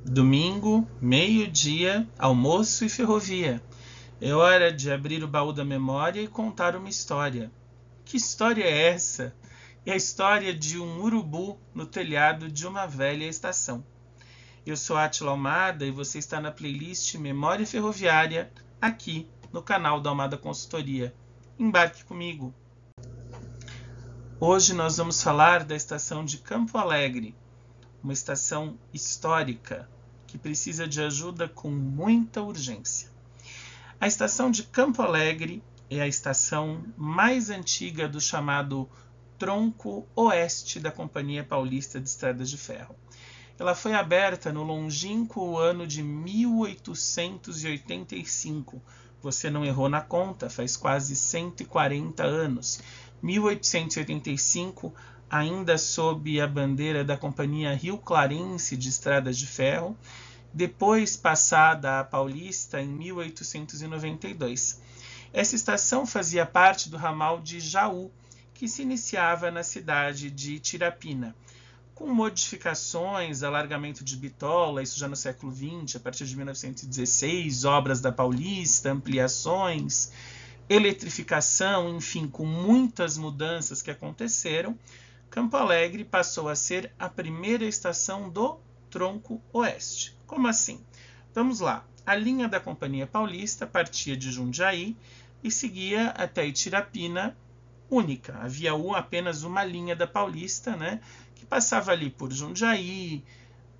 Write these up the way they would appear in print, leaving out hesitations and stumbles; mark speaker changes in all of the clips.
Speaker 1: Domingo, meio-dia, almoço e ferrovia. É hora de abrir o baú da memória e contar uma história. Que história é essa? É a história de um urubu no telhado de uma velha estação. Eu sou Átila Almada e você está na playlist Memória Ferroviária, aqui no canal da Almada Consultoria. Embarque comigo. Hoje nós vamos falar da estação de Campo Alegre, uma estação histórica que precisa de ajuda com muita urgência. A estação de Campo Alegre é a estação mais antiga do chamado Tronco Oeste da Companhia Paulista de Estradas de Ferro. Ela foi aberta no longínquo ano de 1885. Você não errou na conta, faz quase 140 anos. 1885, ainda sob a bandeira da Companhia Rio Clarense de Estradas de Ferro, depois passada a Paulista em 1892. Essa estação fazia parte do ramal de Jaú, que se iniciava na cidade de Tirapina, com modificações, alargamento de bitola, isso já no século XX, a partir de 1916, obras da Paulista, ampliações, eletrificação, enfim, com muitas mudanças que aconteceram. Campo Alegre passou a ser a primeira estação do Tronco Oeste. Como assim? Vamos lá. A linha da Companhia Paulista partia de Jundiaí e seguia até Itirapina, única. Havia apenas uma linha da Paulista, né, que passava ali por Jundiaí,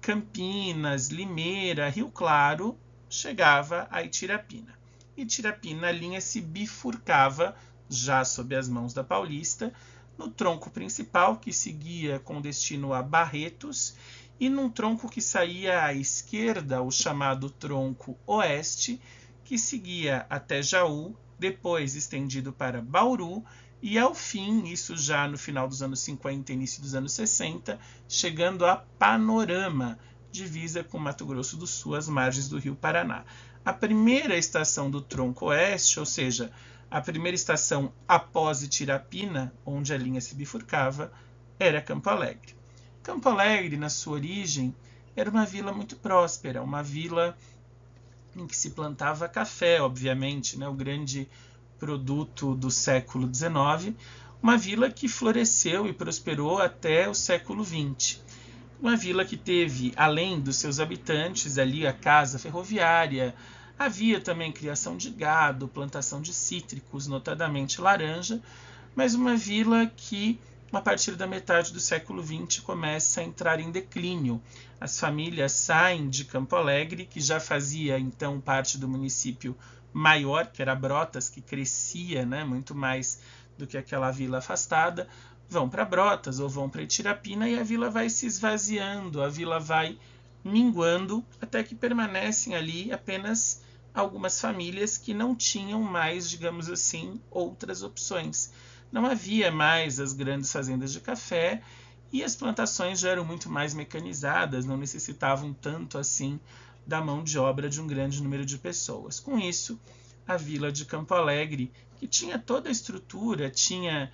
Speaker 1: Campinas, Limeira, Rio Claro, chegava a Itirapina. Itirapina, a linha se bifurcava, já sob as mãos da Paulista, no tronco principal, que seguia com destino a Barretos, e num tronco que saía à esquerda, o chamado tronco oeste, que seguia até Jaú, depois estendido para Bauru, e ao fim, isso já no final dos anos 50 e início dos anos 60, chegando a Panorama, divisa com Mato Grosso do Sul, às margens do Rio Paraná. A primeira estação do tronco oeste, ou seja, a primeira estação após Itirapina, onde a linha se bifurcava, era Campo Alegre. Campo Alegre, na sua origem, era uma vila muito próspera, uma vila em que se plantava café, obviamente, né, o grande produto do século XIX, uma vila que floresceu e prosperou até o século XX. Uma vila que teve, além dos seus habitantes, ali a casa ferroviária, havia também criação de gado, plantação de cítricos, notadamente laranja, mas uma vila que, a partir da metade do século XX, começa a entrar em declínio. As famílias saem de Campo Alegre, que já fazia então parte do município maior, que era Brotas, que crescia, né, muito mais do que aquela vila afastada, vão para Brotas ou vão para Itirapina e a vila vai se esvaziando, a vila vai minguando, até que permanecem ali apenas algumas famílias que não tinham mais, digamos assim, outras opções. Não havia mais as grandes fazendas de café e as plantações já eram muito mais mecanizadas, não necessitavam tanto assim da mão de obra de um grande número de pessoas. Com isso, a vila de Campo Alegre, que tinha toda a estrutura, tinha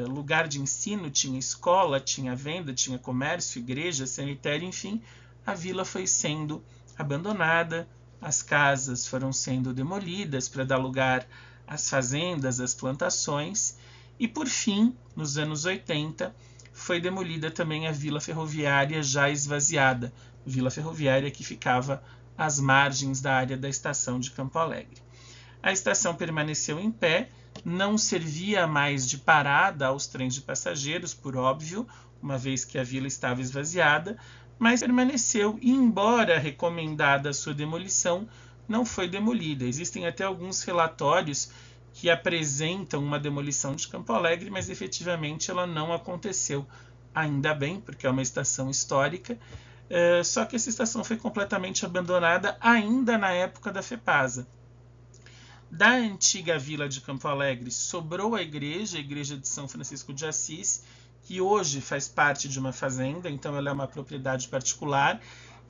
Speaker 1: lugar de ensino, tinha escola, tinha venda, tinha comércio, igreja, cemitério, enfim, a vila foi sendo abandonada, as casas foram sendo demolidas para dar lugar às fazendas, às plantações, e por fim, nos anos 80, foi demolida também a vila ferroviária já esvaziada, vila ferroviária que ficava às margens da área da estação de Campo Alegre. A estação permaneceu em pé, não servia mais de parada aos trens de passageiros, por óbvio, uma vez que a vila estava esvaziada, mas permaneceu e, embora recomendada a sua demolição, não foi demolida. Existem até alguns relatórios que apresentam uma demolição de Campo Alegre, mas efetivamente ela não aconteceu. Ainda bem, porque é uma estação histórica, só que essa estação foi completamente abandonada ainda na época da FEPASA. Da antiga vila de Campo Alegre sobrou a igreja de São Francisco de Assis, que hoje faz parte de uma fazenda, então ela é uma propriedade particular.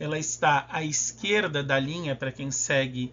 Speaker 1: Ela está à esquerda da linha, para quem segue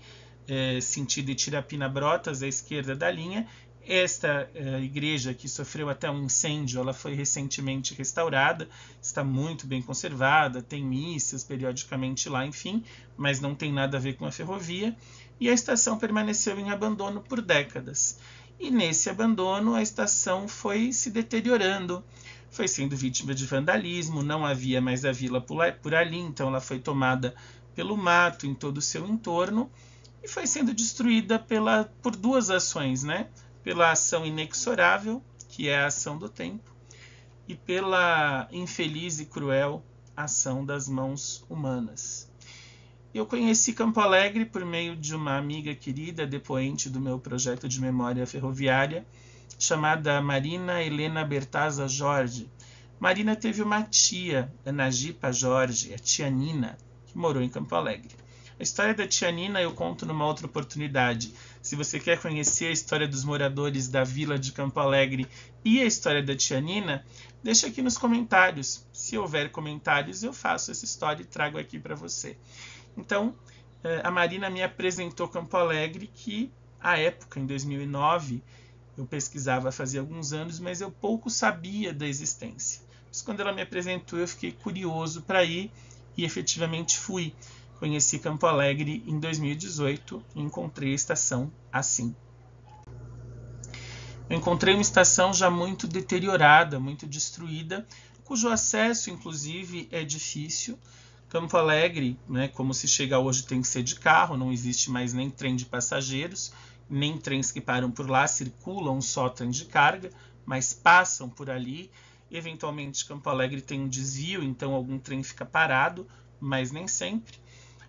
Speaker 1: sentido Itirapina-Brotas, à esquerda da linha. Esta igreja, que sofreu até um incêndio, ela foi recentemente restaurada, está muito bem conservada, tem missas periodicamente lá, enfim, mas não tem nada a ver com a ferrovia. E a estação permaneceu em abandono por décadas. E nesse abandono a estação foi se deteriorando, foi sendo vítima de vandalismo, não havia mais a vila por ali, então ela foi tomada pelo mato em todo o seu entorno e foi sendo destruída por duas ações, né? Pela ação inexorável, que é a ação do tempo, e pela infeliz e cruel ação das mãos humanas. Eu conheci Campo Alegre por meio de uma amiga querida, depoente do meu projeto de memória ferroviária, chamada Marina Helena Bertazza Jorge. Marina teve uma tia, Ana Gipa Jorge, a tia Nina, que morou em Campo Alegre. A história da tia Nina eu conto numa outra oportunidade. Se você quer conhecer a história dos moradores da vila de Campo Alegre e a história da tia Nina, deixa aqui nos comentários. Se houver comentários, eu faço essa história e trago aqui para você. Então, a Marina me apresentou Campo Alegre, que, à época, em 2009, eu pesquisava fazia alguns anos, mas eu pouco sabia da existência. Mas quando ela me apresentou, eu fiquei curioso para ir e efetivamente fui. Conheci Campo Alegre em 2018 e encontrei a estação assim. Eu encontrei uma estação já muito deteriorada, muito destruída, cujo acesso, inclusive, é difícil. Campo Alegre, né, como se chega hoje, tem que ser de carro, não existe mais nem trem de passageiros, nem trens que param por lá, circulam só trem de carga, mas passam por ali. Eventualmente, Campo Alegre tem um desvio, então algum trem fica parado, mas nem sempre.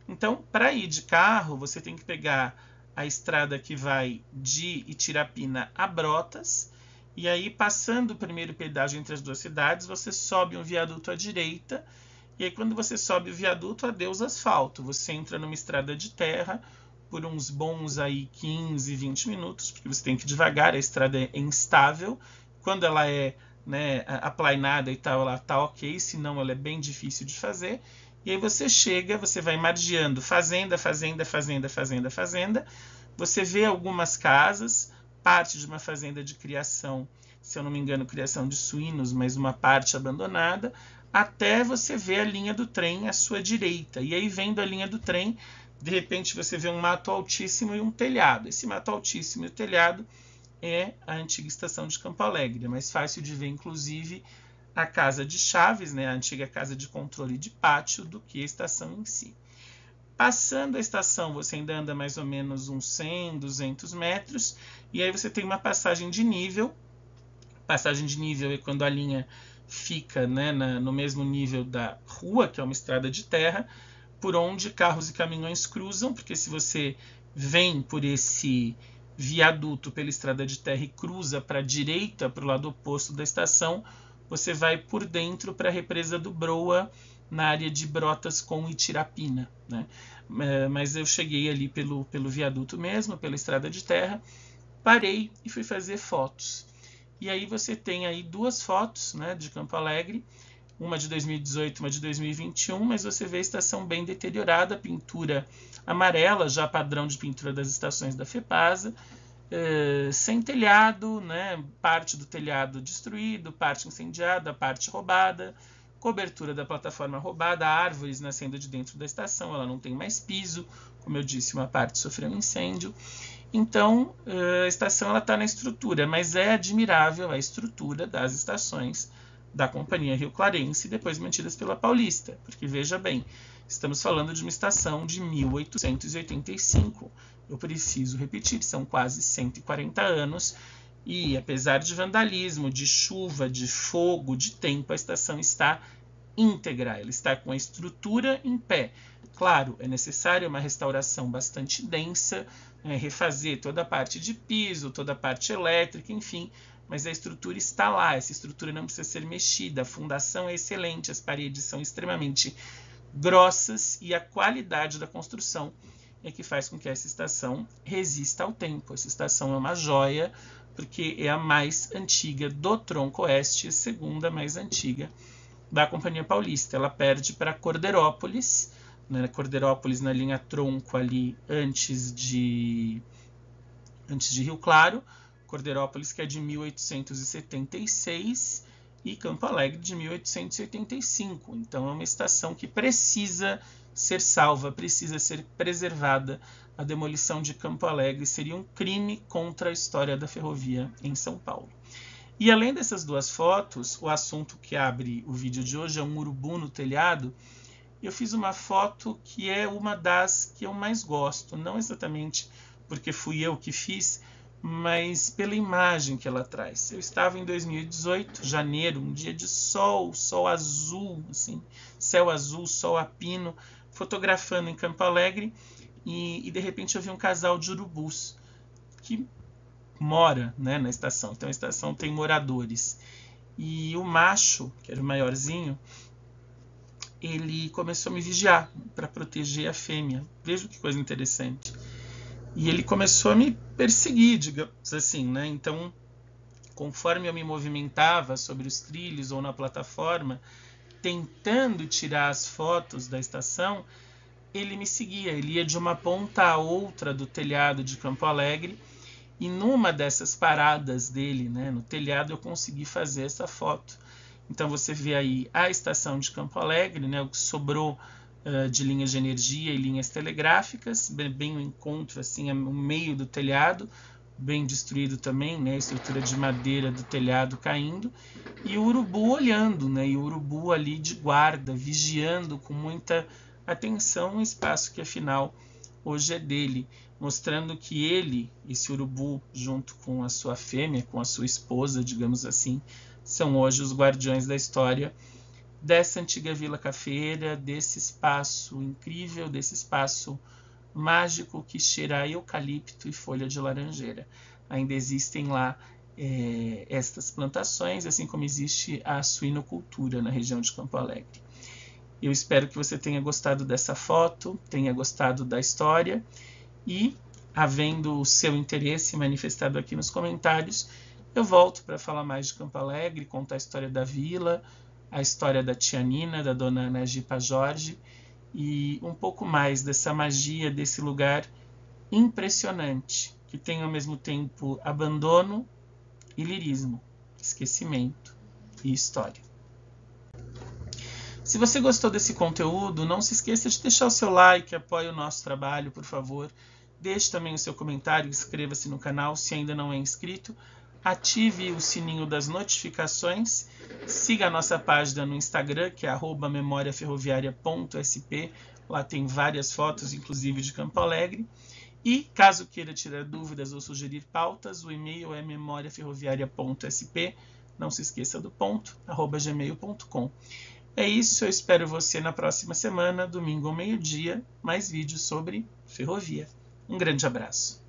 Speaker 1: Então, para ir de carro, você tem que pegar a estrada que vai de Itirapina a Brotas, e aí, passando o primeiro pedágio entre as duas cidades, você sobe um viaduto à direita, e aí quando você sobe o viaduto, adeus asfalto. Você entra numa estrada de terra por uns bons aí 15, 20 minutos, porque você tem que ir devagar, a estrada é instável. Quando ela é, né, aplainada e tal, ela está ok, senão ela é bem difícil de fazer. E aí você chega, você vai margeando fazenda, fazenda, fazenda, fazenda, fazenda. Você vê algumas casas, parte de uma fazenda de criação, se eu não me engano, criação de suínos, mas uma parte abandonada, até você ver a linha do trem à sua direita. E aí, vendo a linha do trem, de repente você vê um mato altíssimo e um telhado. Esse mato altíssimo e o telhado é a antiga estação de Campo Alegre. É mais fácil de ver, inclusive, a casa de Chaves, né, a antiga casa de controle de pátio, do que a estação em si. Passando a estação, você ainda anda mais ou menos uns 100, 200 metros, e aí você tem uma passagem de nível. Passagem de nível é quando a linha fica, né, no mesmo nível da rua, que é uma estrada de terra, por onde carros e caminhões cruzam, porque se você vem por esse viaduto pela estrada de terra e cruza para a direita, para o lado oposto da estação, você vai por dentro para a represa do Broa, na área de Brotas com Itirapina, né? Mas eu cheguei ali pelo viaduto mesmo, pela estrada de terra, parei e fui fazer fotos. E aí você tem aí duas fotos, né, de Campo Alegre, uma de 2018, uma de 2021, mas você vê a estação bem deteriorada, pintura amarela, já padrão de pintura das estações da FEPASA, sem telhado, né? Parte do telhado destruído, parte incendiada, parte roubada, cobertura da plataforma roubada, árvores nascendo de dentro da estação, ela não tem mais piso, como eu disse, uma parte sofreu um incêndio. Então, a estação está na estrutura, mas é admirável a estrutura das estações da Companhia Rio Clarense, depois mantidas pela Paulista, porque veja bem, estamos falando de uma estação de 1885. Eu preciso repetir, são quase 140 anos e, apesar de vandalismo, de chuva, de fogo, de tempo, a estação está íntegra, ela está com a estrutura em pé. Claro, é necessária uma restauração bastante densa, refazer toda a parte de piso, toda a parte elétrica, enfim, mas a estrutura está lá, essa estrutura não precisa ser mexida, a fundação é excelente, as paredes são extremamente grossas e a qualidade da construção é que faz com que essa estação resista ao tempo. Essa estação é uma joia, porque é a mais antiga do Tronco Oeste, a segunda mais antiga da Companhia Paulista. Ela perde para Cordeirópolis, né? Cordeirópolis na linha tronco ali antes de Rio Claro. Cordeirópolis, que é de 1876, e Campo Alegre de 1885. Então é uma estação que precisa ser salva, precisa ser preservada. A demolição de Campo Alegre seria um crime contra a história da ferrovia em São Paulo. E além dessas duas fotos, o assunto que abre o vídeo de hoje é um urubu no telhado. Eu fiz uma foto que é uma das que eu mais gosto, não exatamente porque fui eu que fiz, mas pela imagem que ela traz. Eu estava em 2018, janeiro, um dia de sol, sol azul, assim, céu azul, sol a pino, fotografando em Campo Alegre, e de repente eu vi um casal de urubus que mora, né, na estação. Então a estação tem moradores. E o macho, que era o maiorzinho, ele começou a me vigiar para proteger a fêmea. Veja que coisa interessante. E ele começou a me perseguir, digamos assim, né? Então, conforme eu me movimentava sobre os trilhos ou na plataforma, tentando tirar as fotos da estação, ele me seguia. Ele ia de uma ponta a outra do telhado de Campo Alegre, e numa dessas paradas dele, né, no telhado, eu consegui fazer essa foto. Então você vê aí a estação de Campo Alegre, né, o que sobrou de linhas de energia e linhas telegráficas, bem no encontro, assim, no meio do telhado, bem destruído também, né, a estrutura de madeira do telhado caindo, e o urubu olhando, né, e o urubu ali de guarda, vigiando com muita atenção um espaço que afinal hoje é dele, mostrando que ele, esse urubu, junto com a sua fêmea, com a sua esposa, digamos assim, são hoje os guardiões da história dessa antiga Vila Cafeira, desse espaço incrível, desse espaço mágico que cheira a eucalipto e folha de laranjeira. Ainda existem lá estas plantações, assim como existe a suinocultura na região de Campo Alegre. Eu espero que você tenha gostado dessa foto, tenha gostado da história, e, havendo o seu interesse manifestado aqui nos comentários, eu volto para falar mais de Campo Alegre, contar a história da vila, a história da tia Nina, da dona Ana Gipa Jorge, e um pouco mais dessa magia desse lugar impressionante, que tem ao mesmo tempo abandono e lirismo, esquecimento e história. Se você gostou desse conteúdo, não se esqueça de deixar o seu like, apoie o nosso trabalho, por favor. Deixe também o seu comentário, inscreva-se no canal se ainda não é inscrito. Ative o sininho das notificações. Siga a nossa página no Instagram, que é @memoriaferroviaria.sp. Lá tem várias fotos, inclusive de Campo Alegre. E, caso queira tirar dúvidas ou sugerir pautas, o e-mail é memoriaferroviaria.sp. Não se esqueça do ponto, @gmail.com. É isso, eu espero você na próxima semana, domingo ao meio-dia, mais vídeos sobre ferrovia. Um grande abraço.